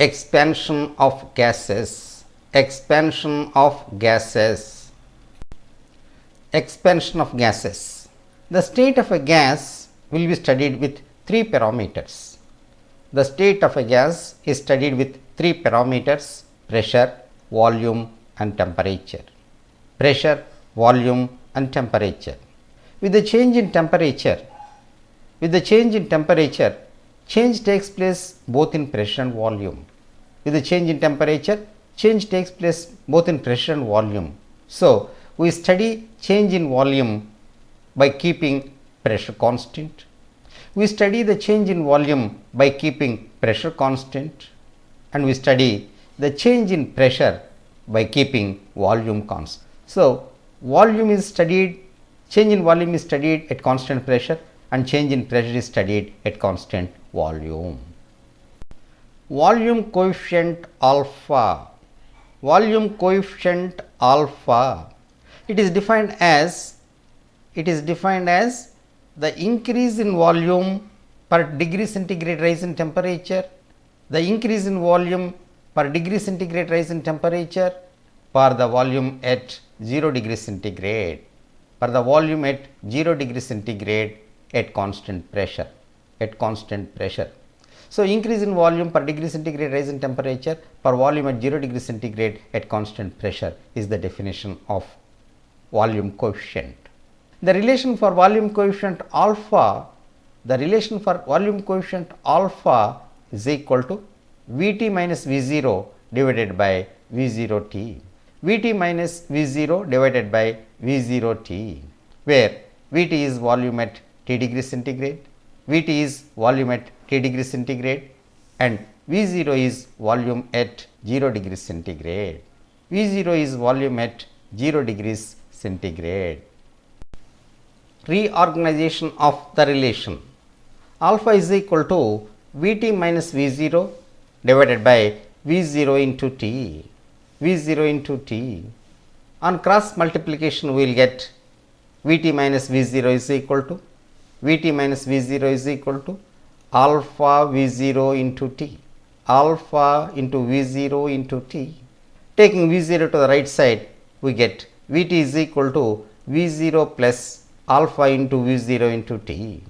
Expansion of gases. Expansion of gases. Expansion of gases. The state of a gas will be studied with three parameters. The state of a gas is studied with three parameters: pressure, volume and temperature. Pressure, volume and temperature. With the change in temperature, change takes place both in pressure and volume. With the change in temperature, change takes place both in pressure and volume. So, we study change in volume by keeping pressure constant. We study the change in volume by keeping pressure constant, and we study the change in pressure by keeping volume constant. So, change in volume is studied at constant pressure, and change in pressure is studied at constant volume. Volume coefficient alpha. Volume coefficient alpha. It is defined as the increase in volume per degree centigrade rise in temperature, the increase in volume per degree centigrade rise in temperature for the volume at 0 degree centigrade, for the volume at 0 degree centigrade at constant pressure, So, increase in volume per degree centigrade rise in temperature per volume at 0 degree centigrade at constant pressure is the definition of volume coefficient. The relation for volume coefficient alpha, is equal to Vt minus V0 divided by V0t. Vt minus V0 divided by V0t, where Vt is volume at T degree centigrade, Vt is volume at T degree centigrade, and V0 is volume at 0 degree centigrade. V0 is volume at 0 degrees centigrade. Reorganization of the relation. Alpha is equal to Vt minus V0 divided by V0 into T. V0 into T. On cross multiplication, we will get Vt minus V0 is equal to alpha V0 into T. Alpha into V0 into T. Taking V0 to the right side, we get Vt is equal to V0 plus alpha into V0 into T.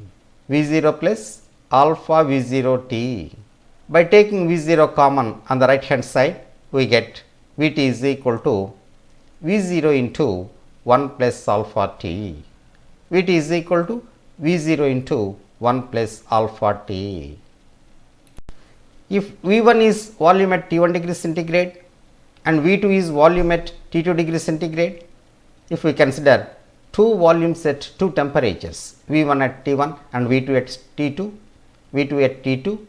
V0 plus alpha V0 T. By taking V0 common on the right hand side, we get Vt is equal to V0 into 1 plus alpha T. Vt is equal to V0 into 1 plus alpha T. If V1 is volume at T1 degree centigrade and V2 is volume at T2 degree centigrade, if we consider two volumes at two temperatures, V1 at T1 and V2 at T2,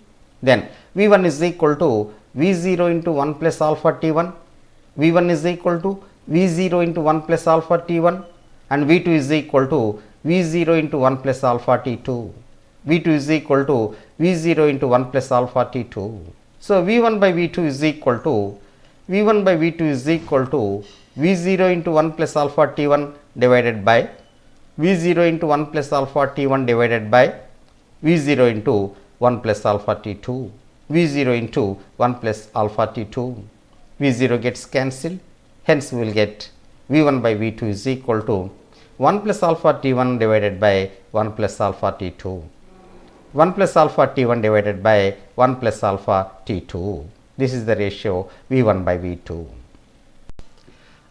then V1 is equal to V0 into 1 plus alpha T1, V1 is equal to V0 into 1 plus alpha T1, and V2 is equal to V0 into 1 plus alpha T2. V2 is equal to V0 into 1 plus alpha T2. So, V1 by V2 is equal to V0 into 1 plus alpha T1 divided by V0 into 1 plus alpha T1 divided by V0 into 1 plus alpha T2. V0 into 1 plus alpha T2. V0 gets cancelled. Hence, we will get V1 by V2 is equal to 1 plus alpha T1 divided by 1 plus alpha T2. 1 plus alpha T1 divided by 1 plus alpha T2. This is the ratio V1 by V2.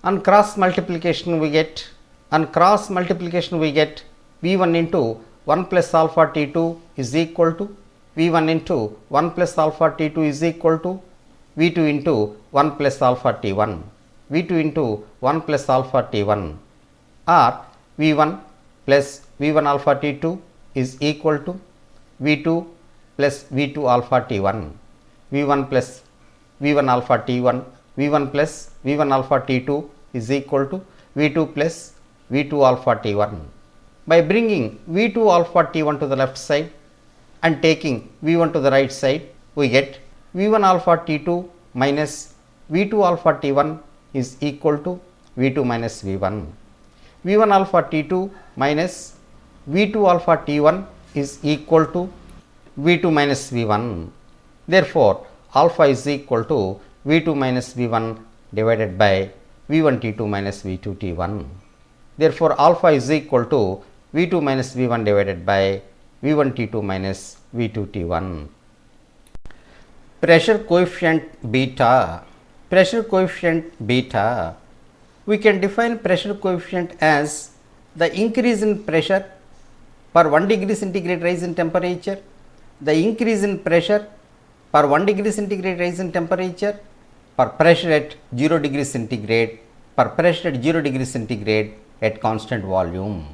On cross multiplication, we get V1 into 1 plus alpha T2 is equal to V1 into 1 plus alpha T2 is equal to V2 into 1 plus alpha T1. V2 into 1 plus alpha T1, or V1 plus V1 alpha T2 is equal to V2 plus V2 alpha T1. V1 plus V1 alpha T1, V1 plus V1 alpha T2 is equal to V2 plus V2 alpha T1. By bringing V2 alpha T1 to the left side and taking V1 to the right side, we get V1 alpha T2 minus V2 alpha T1 is equal to V2 minus V1. V1 alpha T2 minus V2 alpha T1 is equal to V2 minus V1. Therefore, alpha is equal to V2 minus V1 divided by V1 T2 minus V2 T1. Therefore, alpha is equal to V2 minus V1 divided by V1 T2 minus V2 T1. Pressure coefficient beta. Pressure coefficient beta. We can define pressure coefficient as the increase in pressure per 1 degree centigrade rise in temperature, the increase in pressure per 1 degree centigrade rise in temperature, per pressure at 0 degree centigrade, per pressure at 0 degree centigrade at constant volume.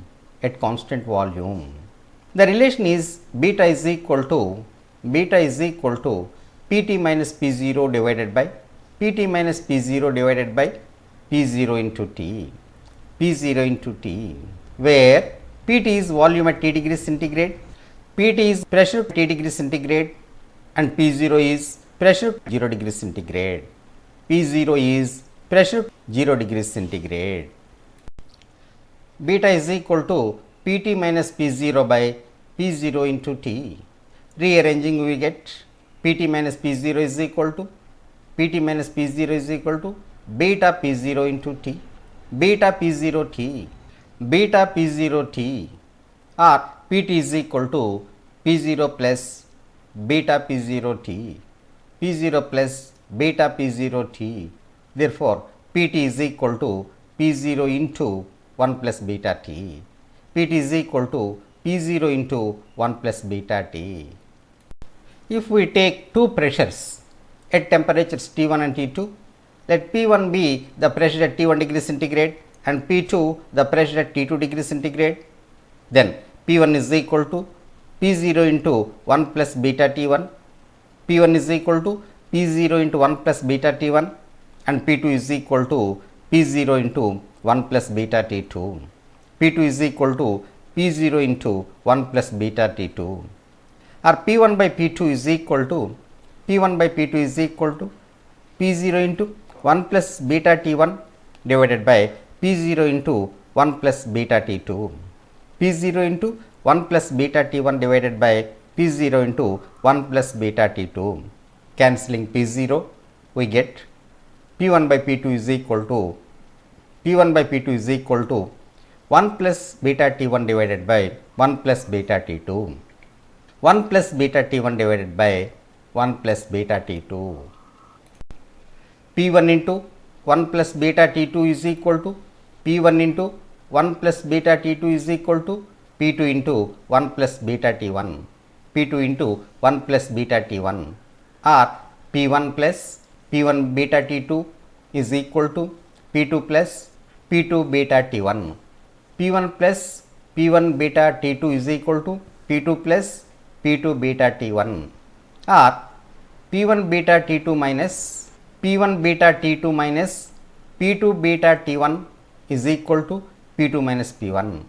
The relation is beta is equal to Pt minus P0 divided by P0 into T, where Pt is volume at T degree centigrade, Pt is pressure at T degree centigrade, and P0 is pressure 0 degree centigrade. P0 is pressure 0 degree centigrade. Beta is equal to Pt minus P0 by P0 into T. Rearranging, we get Pt minus P0 is equal to beta P0 into T, beta P0 T, or Pt is equal to P0 plus beta P0 T, P0 plus beta P0 T. Therefore, Pt is equal to P0 into 1 plus beta T. Pt is equal to P0 into 1 plus beta T. If we take two pressures at temperatures T1 and T2, let P1 be the pressure at T1 degree centigrade and P2 the pressure at T2 degree centigrade, then P1 is equal to P0 into 1 plus beta T1, P1 is equal to P0 into 1 plus beta T1, and P2 is equal to P0 into 1 plus beta T2. P2 is equal to P0 into 1 plus beta T2. Or P1 by P2 is equal to P0 into 1 plus beta T1 divided by P0 into 1 plus beta T2. P0 into 1 plus beta T1 divided by P0 into 1 plus beta T2. Cancelling P0, we get P1 by P2 is equal to 1 plus beta T1 divided by 1 plus beta T2. 1 plus beta T1 divided by 1 plus beta T2. P1 into 1 plus beta T2 is equal to P1 into 1 plus beta T2 is equal to P2 into 1 plus beta T1. P2 into 1 plus beta T1, or P1 plus P1 beta T2 is equal to P2 plus P2 beta T1. P1 plus P1 beta T2 is equal to P2 plus P2 beta T1, or P1 beta T2 minus P1 beta T2 minus P2 beta T1 is equal to P2 minus P1.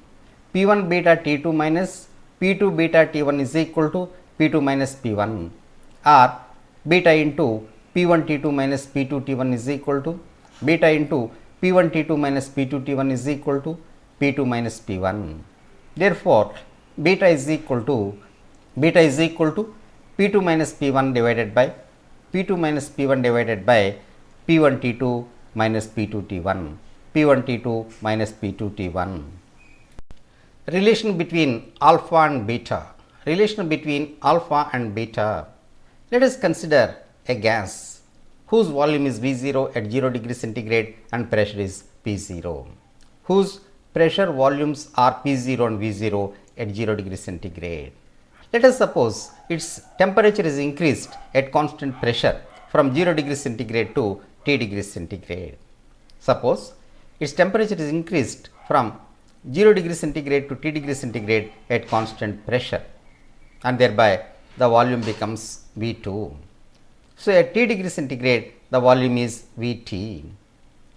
P1 beta T2 minus P2 beta T1 is equal to P2 minus P1, or beta into P1 T2 minus P2 T1 is equal to beta into P1 T2 minus P2 T1 is equal to P2 minus P1. Therefore, beta is equal to P2 minus P1 divided by P2 minus P1 divided by P1 T2 minus P2 T1, P1 T2 minus P2 T1. Relation between alpha and beta. Let us consider a gas whose volume is V0 at 0 degree centigrade and pressure is P0, whose pressure volumes are P0 and V0 at 0 degree centigrade. Let us suppose its temperature is increased at constant pressure from 0 degree centigrade to T degree centigrade. Suppose its temperature is increased from 0 degree centigrade to T degree centigrade at constant pressure, and thereby the volume becomes V2. So, at T degree centigrade the volume is Vt.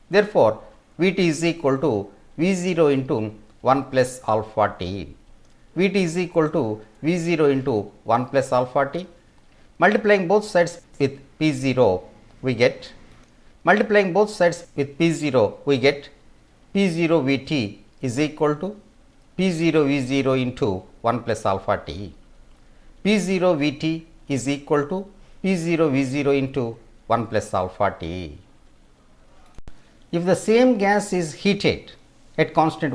Therefore, Vt is equal to V0 into 1 plus alpha T. Vt is equal to V0 into 1 plus alpha T. Multiplying both sides with P0, we get P0 Vt is equal to P0 V0 into 1 plus alpha T. P0 Vt is equal to P0 V0 into 1 plus alpha T. If the same gas is heated at constant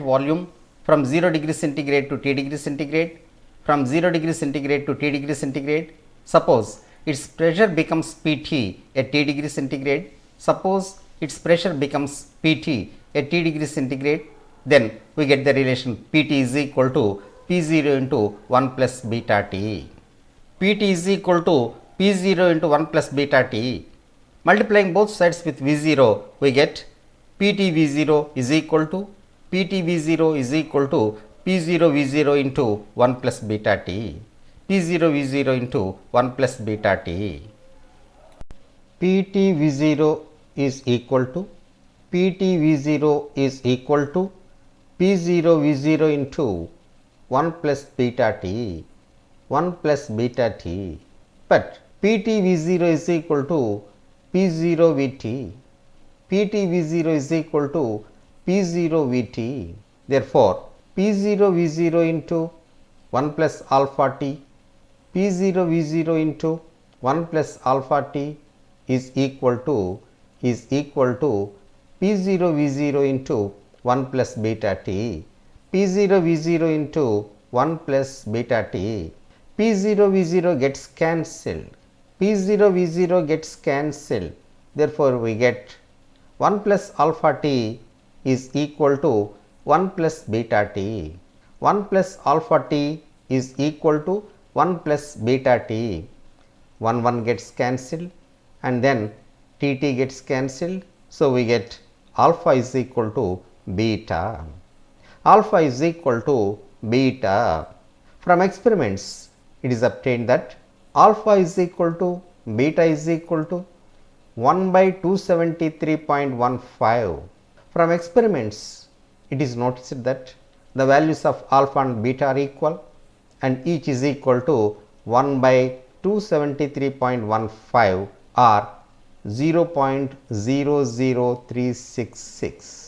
volume, from 0 degree centigrade to T degree centigrade, from 0 degree centigrade to T degree centigrade, suppose its pressure becomes Pt at T degree centigrade, then we get the relation Pt is equal to P0 into 1 plus beta T. Pt is equal to P0 into 1 plus beta T. Multiplying both sides with V0, we get Pt V0 is equal to P0 V0 into 1 plus beta T. P0 V0 into 1 plus beta T. Pt V0 is equal to P0 V0 into 1 plus beta T. But Pt V0 is equal to P0 Vt. Pt V0 is equal to P0 Vt. Therefore, P0 V0 into 1 plus alpha T, P0 V0 into 1 plus alpha T is equal to P0 V0 into 1 plus beta T, P0 V0 into 1 plus beta T. P0 V0 gets cancelled. Therefore, we get 1 plus alpha T is equal to 1 plus beta T. 1 plus alpha T is equal to 1 plus beta T. 1 gets cancelled and then Tt gets cancelled. So, we get alpha is equal to beta. From experiments, it is obtained that alpha is equal to beta is equal to 1 by 273.15. From experiments, it is noticed that the values of alpha and beta are equal and each is equal to 1 by 273.15 or 0.00366.